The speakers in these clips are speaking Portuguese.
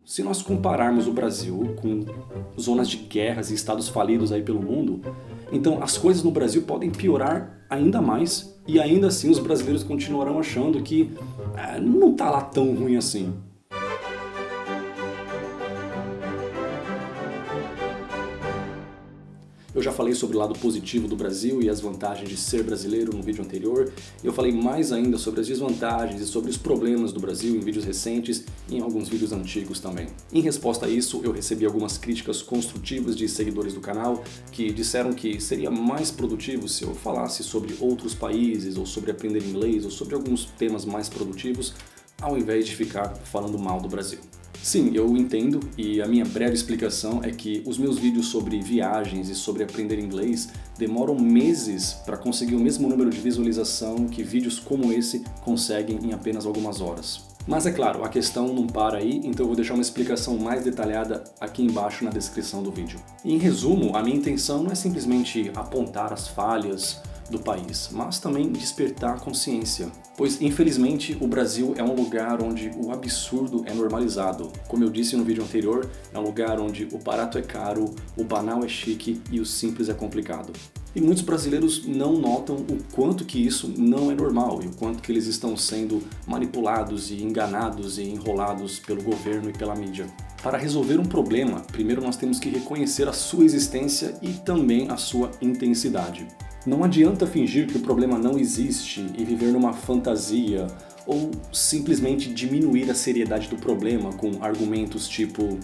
Se nós compararmos o Brasil com zonas de guerras e estados falidos aí pelo mundo, então as coisas no Brasil podem piorar ainda mais e ainda assim os brasileiros continuarão achando que não tá lá tão ruim assim. Eu já falei sobre o lado positivo do Brasil e as vantagens de ser brasileiro no vídeo anterior, e eu falei mais ainda sobre as desvantagens e sobre os problemas do Brasil em vídeos recentes e em alguns vídeos antigos também. Em resposta a isso, eu recebi algumas críticas construtivas de seguidores do canal que disseram que seria mais produtivo se eu falasse sobre outros países, ou sobre aprender inglês, ou sobre alguns temas mais produtivos, ao invés de ficar falando mal do Brasil. Sim, eu entendo, e a minha breve explicação é que os meus vídeos sobre viagens e sobre aprender inglês demoram meses para conseguir o mesmo número de visualização que vídeos como esse conseguem em apenas algumas horas. Mas é claro, a questão não para aí, então eu vou deixar uma explicação mais detalhada aqui embaixo na descrição do vídeo. Em resumo, a minha intenção não é simplesmente apontar as falhas do país, mas também despertar a consciência. Pois, infelizmente, o Brasil é um lugar onde o absurdo é normalizado. Como eu disse no vídeo anterior, é um lugar onde o barato é caro, o banal é chique e o simples é complicado. E muitos brasileiros não notam o quanto que isso não é normal e o quanto que eles estão sendo manipulados e enganados e enrolados pelo governo e pela mídia. Para resolver um problema, primeiro nós temos que reconhecer a sua existência e também a sua intensidade. Não adianta fingir que o problema não existe e viver numa fantasia, ou simplesmente diminuir a seriedade do problema com argumentos tipo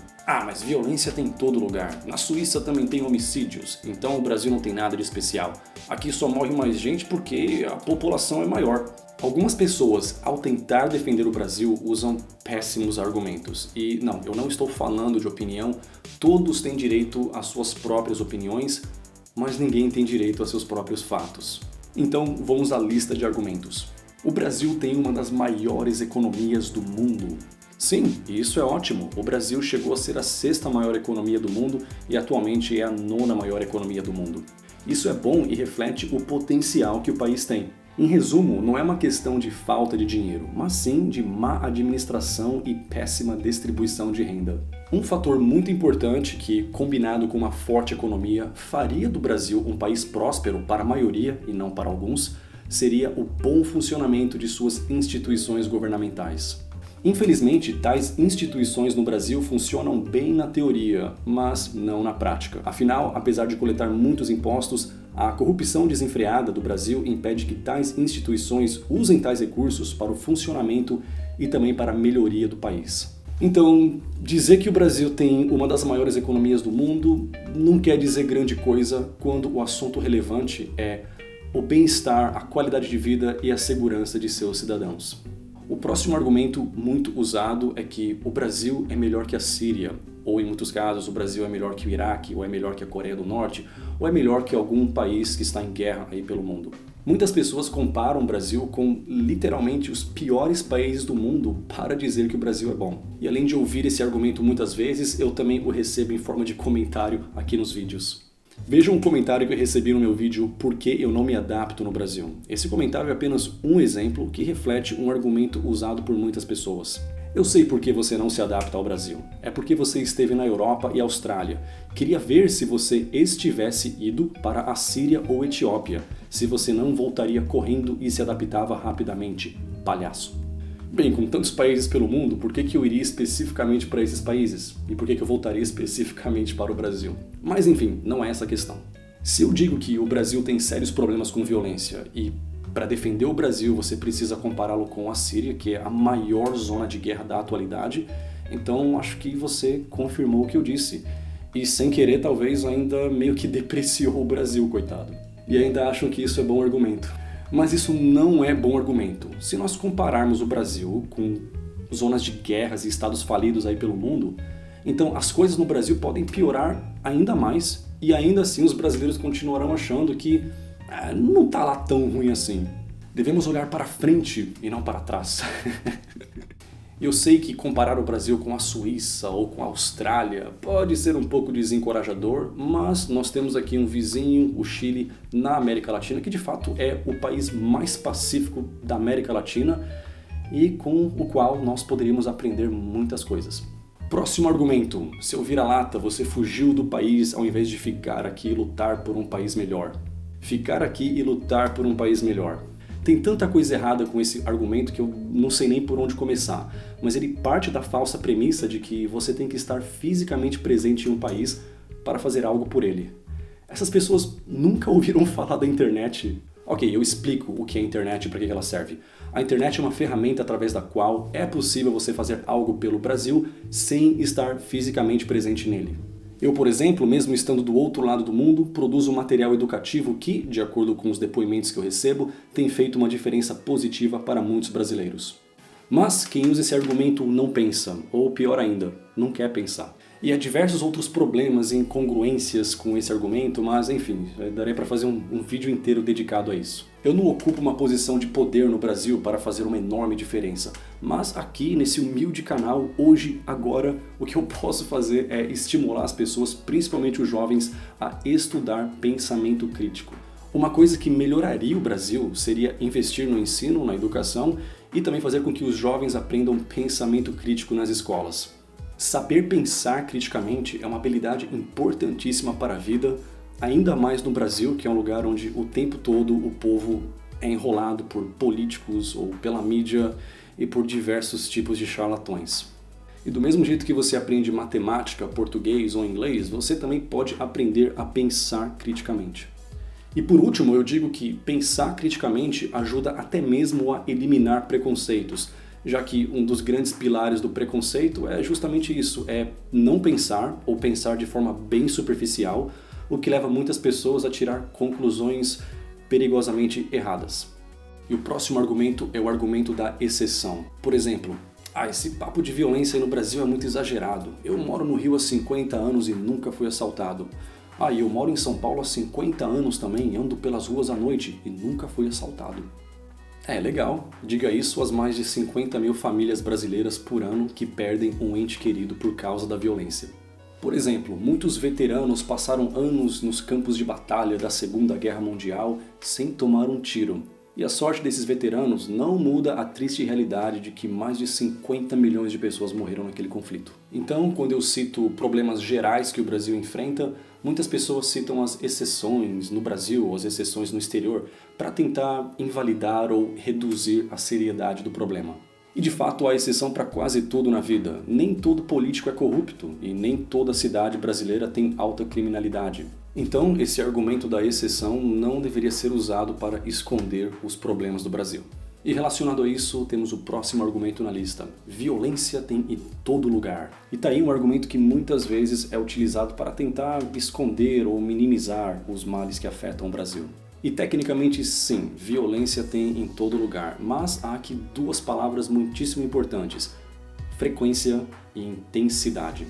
mas violência tem em todo lugar, na Suíça também tem homicídios, então o Brasil não tem nada de especial. Aqui só morre mais gente porque a população é maior. Algumas pessoas, ao tentar defender o Brasil, usam péssimos argumentos. E não, eu não estou falando de opinião, todos têm direito às suas próprias opiniões, mas ninguém tem direito a seus próprios fatos. Então vamos à lista de argumentos. O Brasil tem uma das maiores economias do mundo. Sim, e isso é ótimo. O Brasil chegou a ser a 6ª maior economia do mundo e atualmente é a 9ª maior economia do mundo. Isso é bom e reflete o potencial que o país tem. Em resumo, não é uma questão de falta de dinheiro, mas sim de má administração e péssima distribuição de renda. Um fator muito importante que, combinado com uma forte economia, faria do Brasil um país próspero para a maioria e não para alguns, seria o bom funcionamento de suas instituições governamentais. Infelizmente, tais instituições no Brasil funcionam bem na teoria, mas não na prática. Afinal, apesar de coletar muitos impostos, a corrupção desenfreada do Brasil impede que tais instituições usem tais recursos para o funcionamento e também para a melhoria do país. Então, dizer que o Brasil tem uma das maiores economias do mundo não quer dizer grande coisa quando o assunto relevante é o bem-estar, a qualidade de vida e a segurança de seus cidadãos. O próximo argumento muito usado é que o Brasil é melhor que a Síria, ou em muitos casos o Brasil é melhor que o Iraque, ou é melhor que a Coreia do Norte, ou é melhor que algum país que está em guerra aí pelo mundo. Muitas pessoas comparam o Brasil com literalmente os piores países do mundo para dizer que o Brasil é bom. E além de ouvir esse argumento muitas vezes, eu também o recebo em forma de comentário aqui nos vídeos. Veja um comentário que eu recebi no meu vídeo Por que eu não me adapto no Brasil. Esse comentário é apenas um exemplo que reflete um argumento usado por muitas pessoas. Eu sei por que você não se adapta ao Brasil. É porque você esteve na Europa e Austrália. Queria ver se você estivesse ido para a Síria ou Etiópia, se você não voltaria correndo e se adaptava rapidamente. Palhaço. Bem, com tantos países pelo mundo, por que eu iria especificamente para esses países? E por que eu voltaria especificamente para o Brasil? Mas enfim, não é essa a questão. Se eu digo que o Brasil tem sérios problemas com violência e para defender o Brasil você precisa compará-lo com a Síria, que é a maior zona de guerra da atualidade, então acho que você confirmou o que eu disse. E sem querer talvez ainda meio que depreciou o Brasil, coitado. E ainda acham que isso é bom argumento. Mas isso não é bom argumento. Se nós compararmos o Brasil com zonas de guerras e estados falidos aí pelo mundo, então as coisas no Brasil podem piorar ainda mais e ainda assim os brasileiros continuarão achando que não tá lá tão ruim assim. Devemos olhar para frente e não para trás. Eu sei que comparar o Brasil com a Suíça ou com a Austrália pode ser um pouco desencorajador, mas nós temos aqui um vizinho, o Chile, na América Latina, que de fato é o país mais pacífico da América Latina e com o qual nós poderíamos aprender muitas coisas. Próximo argumento. Seu vira-lata, você fugiu do país ao invés de ficar aqui e lutar por um país melhor. Ficar aqui e lutar por um país melhor. Tem tanta coisa errada com esse argumento que eu não sei nem por onde começar, mas ele parte da falsa premissa de que você tem que estar fisicamente presente em um país para fazer algo por ele. Essas pessoas nunca ouviram falar da internet. Ok, eu explico o que é a internet e para que ela serve. A internet é uma ferramenta através da qual é possível você fazer algo pelo Brasil sem estar fisicamente presente nele. Eu, por exemplo, mesmo estando do outro lado do mundo, produzo um material educativo que, de acordo com os depoimentos que eu recebo, tem feito uma diferença positiva para muitos brasileiros. Mas quem usa esse argumento não pensa, ou pior ainda, não quer pensar. E há diversos outros problemas e incongruências com esse argumento, mas enfim, darei para fazer um vídeo inteiro dedicado a isso. Eu não ocupo uma posição de poder no Brasil para fazer uma enorme diferença, mas aqui nesse humilde canal, hoje, agora, o que eu posso fazer é estimular as pessoas, principalmente os jovens, a estudar pensamento crítico. Uma coisa que melhoraria o Brasil seria investir no ensino, na educação e também fazer com que os jovens aprendam pensamento crítico nas escolas. Saber pensar criticamente é uma habilidade importantíssima para a vida, ainda mais no Brasil, que é um lugar onde o tempo todo o povo é enrolado por políticos ou pela mídia e por diversos tipos de charlatões. E do mesmo jeito que você aprende matemática, português ou inglês, você também pode aprender a pensar criticamente. E por último, eu digo que pensar criticamente ajuda até mesmo a eliminar preconceitos, já que um dos grandes pilares do preconceito é justamente isso, é não pensar ou pensar de forma bem superficial, o que leva muitas pessoas a tirar conclusões perigosamente erradas. E o próximo argumento é o argumento da exceção. Por exemplo, esse papo de violência aí no Brasil é muito exagerado. Eu moro no Rio há 50 anos e nunca fui assaltado. E eu moro em São Paulo há 50 anos também, ando pelas ruas à noite e nunca fui assaltado. Legal. Diga isso às mais de 50 mil famílias brasileiras por ano que perdem um ente querido por causa da violência. Por exemplo, muitos veteranos passaram anos nos campos de batalha da Segunda Guerra Mundial sem tomar um tiro. E a sorte desses veteranos não muda a triste realidade de que mais de 50 milhões de pessoas morreram naquele conflito. Então, quando eu cito problemas gerais que o Brasil enfrenta, muitas pessoas citam as exceções no Brasil ou as exceções no exterior para tentar invalidar ou reduzir a seriedade do problema. E de fato há exceção para quase tudo na vida. Nem todo político é corrupto e nem toda cidade brasileira tem alta criminalidade. Então, esse argumento da exceção não deveria ser usado para esconder os problemas do Brasil. E relacionado a isso, temos o próximo argumento na lista. Violência tem em todo lugar. E tá aí um argumento que muitas vezes é utilizado para tentar esconder ou minimizar os males que afetam o Brasil. E tecnicamente sim, violência tem em todo lugar, mas há aqui duas palavras muitíssimo importantes: frequência e intensidade.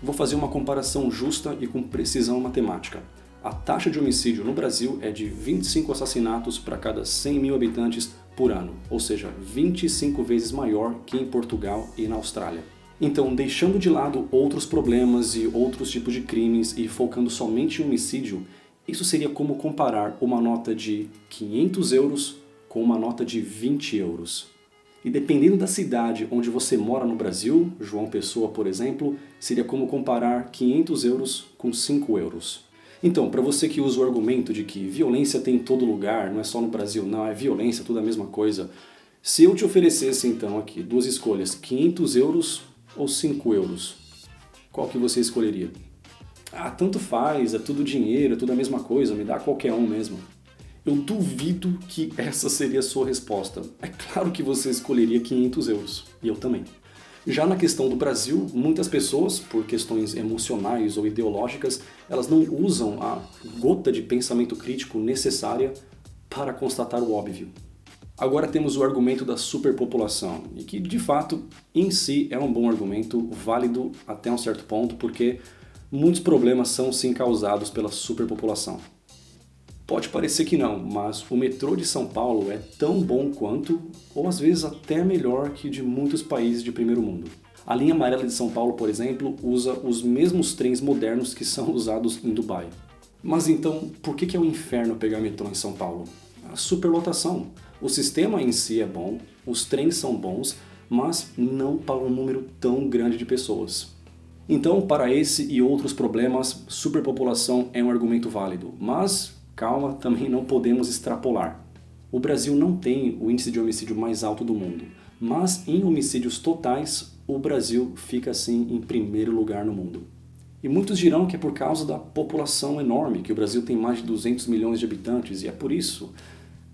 Vou fazer uma comparação justa e com precisão matemática. A taxa de homicídio no Brasil é de 25 assassinatos para cada 100 mil habitantes por ano, ou seja, 25 vezes maior que em Portugal e na Austrália. Então, deixando de lado outros problemas e outros tipos de crimes e focando somente em homicídio, isso seria como comparar uma nota de 500 euros com uma nota de 20 euros. E dependendo da cidade onde você mora no Brasil, João Pessoa, por exemplo, seria como comparar 500 euros com 5 euros. Então, para você que usa o argumento de que violência tem em todo lugar, não é só no Brasil, não, é violência, tudo a mesma coisa, se eu te oferecesse então aqui duas escolhas, 500 euros ou 5 euros, qual que você escolheria? Tanto faz, é tudo dinheiro, é tudo a mesma coisa, me dá qualquer um mesmo. Eu duvido que essa seria a sua resposta. É claro que você escolheria 500 euros, e eu também. Já na questão do Brasil, muitas pessoas, por questões emocionais ou ideológicas, elas não usam a gota de pensamento crítico necessária para constatar o óbvio. Agora temos o argumento da superpopulação, e que de fato, em si, é um bom argumento, válido até um certo ponto, porque muitos problemas são sim causados pela superpopulação. Pode parecer que não, mas o metrô de São Paulo é tão bom quanto, ou às vezes até melhor que de muitos países de primeiro mundo. A linha amarela de São Paulo, por exemplo, usa os mesmos trens modernos que são usados em Dubai. Mas então, por que é um inferno pegar metrô em São Paulo? A superlotação. O sistema em si é bom, os trens são bons, mas não para um número tão grande de pessoas. Então, para esse e outros problemas, superpopulação é um argumento válido, mas calma, também não podemos extrapolar. O Brasil não tem o índice de homicídio mais alto do mundo, mas em homicídios totais, o Brasil fica assim em primeiro lugar no mundo. E muitos dirão que é por causa da população enorme, que o Brasil tem mais de 200 milhões de habitantes, e é por isso.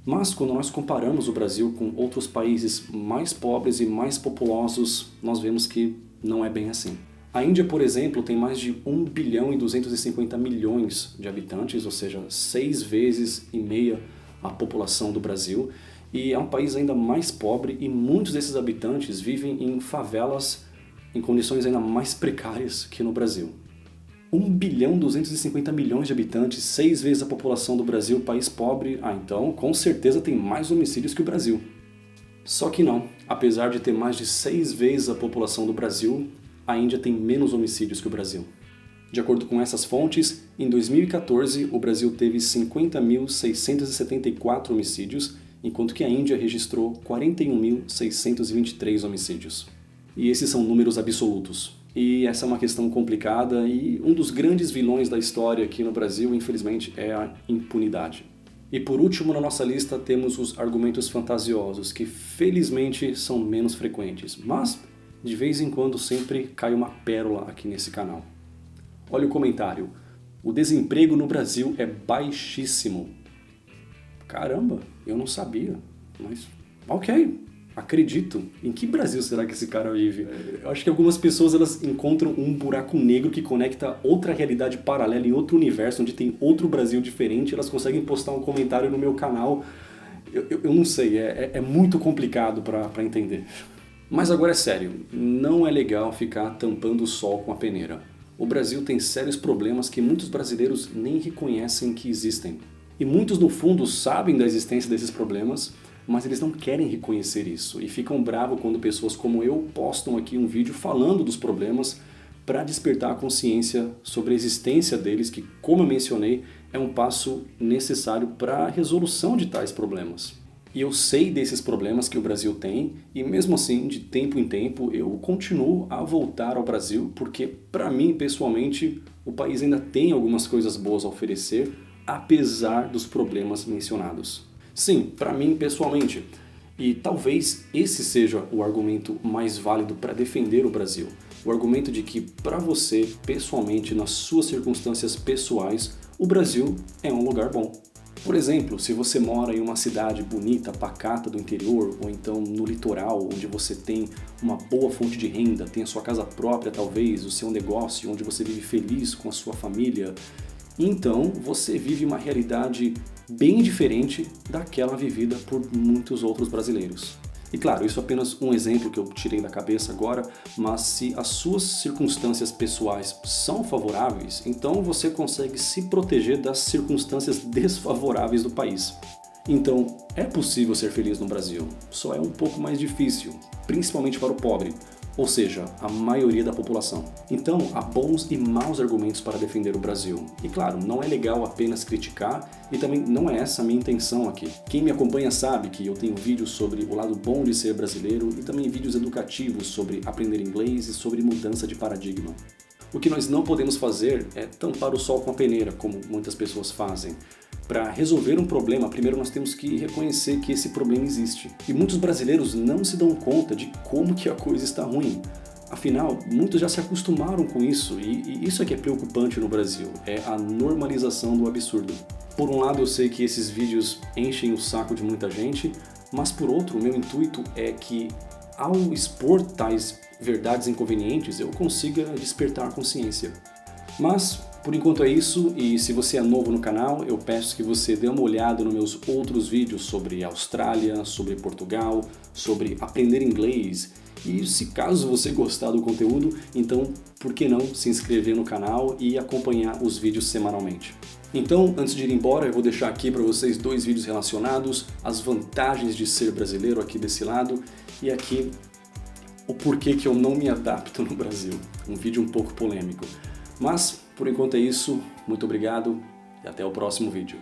Mas quando nós comparamos o Brasil com outros países mais pobres e mais populosos, nós vemos que não é bem assim. A Índia, por exemplo, tem mais de 1 bilhão e 250 milhões de habitantes, ou seja, 6,5 vezes a população do Brasil, e é um país ainda mais pobre e muitos desses habitantes vivem em favelas em condições ainda mais precárias que no Brasil. 1 bilhão e 250 milhões de habitantes, 6 vezes a população do Brasil, país pobre, então com certeza tem mais homicídios que o Brasil. Só que não, apesar de ter mais de 6 vezes a população do Brasil, a Índia tem menos homicídios que o Brasil. De acordo com essas fontes, em 2014 o Brasil teve 50.674 homicídios, enquanto que a Índia registrou 41.623 homicídios. E esses são números absolutos. E essa é uma questão complicada e um dos grandes vilões da história aqui no Brasil, infelizmente, é a impunidade. E por último na nossa lista temos os argumentos fantasiosos, que felizmente são menos frequentes, mas de vez em quando sempre cai uma pérola aqui nesse canal. Olha o comentário: o desemprego no Brasil é baixíssimo. Caramba, eu não sabia, mas ok, acredito. Em que Brasil será que esse cara vive? Eu acho que algumas pessoas elas encontram um buraco negro que conecta outra realidade paralela em outro universo, onde tem outro Brasil diferente, elas conseguem postar um comentário no meu canal. Eu não sei, é muito complicado para entender. Mas agora é sério, não é legal ficar tampando o sol com a peneira. O Brasil tem sérios problemas que muitos brasileiros nem reconhecem que existem. E muitos no fundo sabem da existência desses problemas, mas eles não querem reconhecer isso e ficam bravos quando pessoas como eu postam aqui um vídeo falando dos problemas para despertar a consciência sobre a existência deles, que, como eu mencionei, é um passo necessário para a resolução de tais problemas. E eu sei desses problemas que o Brasil tem e mesmo assim, de tempo em tempo, eu continuo a voltar ao Brasil porque, para mim, pessoalmente, o país ainda tem algumas coisas boas a oferecer, apesar dos problemas mencionados. Sim, para mim pessoalmente. E talvez esse seja o argumento mais válido para defender o Brasil. O argumento de que para você, pessoalmente, nas suas circunstâncias pessoais, o Brasil é um lugar bom. Por exemplo, se você mora em uma cidade bonita, pacata do interior, ou então no litoral, onde você tem uma boa fonte de renda, tem a sua casa própria talvez, o seu negócio, onde você vive feliz com a sua família, então você vive uma realidade bem diferente daquela vivida por muitos outros brasileiros. E claro, isso é apenas um exemplo que eu tirei da cabeça agora, mas se as suas circunstâncias pessoais são favoráveis, então você consegue se proteger das circunstâncias desfavoráveis do país. Então, é possível ser feliz no Brasil, só é um pouco mais difícil, principalmente para o pobre, ou seja, a maioria da população. Então, há bons e maus argumentos para defender o Brasil. E claro, não é legal apenas criticar e também não é essa a minha intenção aqui. Quem me acompanha sabe que eu tenho vídeos sobre o lado bom de ser brasileiro e também vídeos educativos sobre aprender inglês e sobre mudança de paradigma. O que nós não podemos fazer é tampar o sol com a peneira, como muitas pessoas fazem. Para resolver um problema, primeiro nós temos que reconhecer que esse problema existe. E muitos brasileiros não se dão conta de como que a coisa está ruim. Afinal, muitos já se acostumaram com isso e isso é que é preocupante no Brasil, é a normalização do absurdo. Por um lado eu sei que esses vídeos enchem o saco de muita gente, mas por outro o meu intuito é que ao expor tais verdades inconvenientes eu consiga despertar a consciência. Mas por enquanto é isso, e se você é novo no canal, eu peço que você dê uma olhada nos meus outros vídeos sobre Austrália, sobre Portugal, sobre aprender inglês. E se caso você gostar do conteúdo, então por que não se inscrever no canal e acompanhar os vídeos semanalmente. Então, antes de ir embora, eu vou deixar aqui para vocês 2 vídeos relacionados, as vantagens de ser brasileiro aqui desse lado, e aqui o porquê que eu não me adapto no Brasil. Um vídeo um pouco polêmico. Mas, por enquanto é isso, muito obrigado e até o próximo vídeo.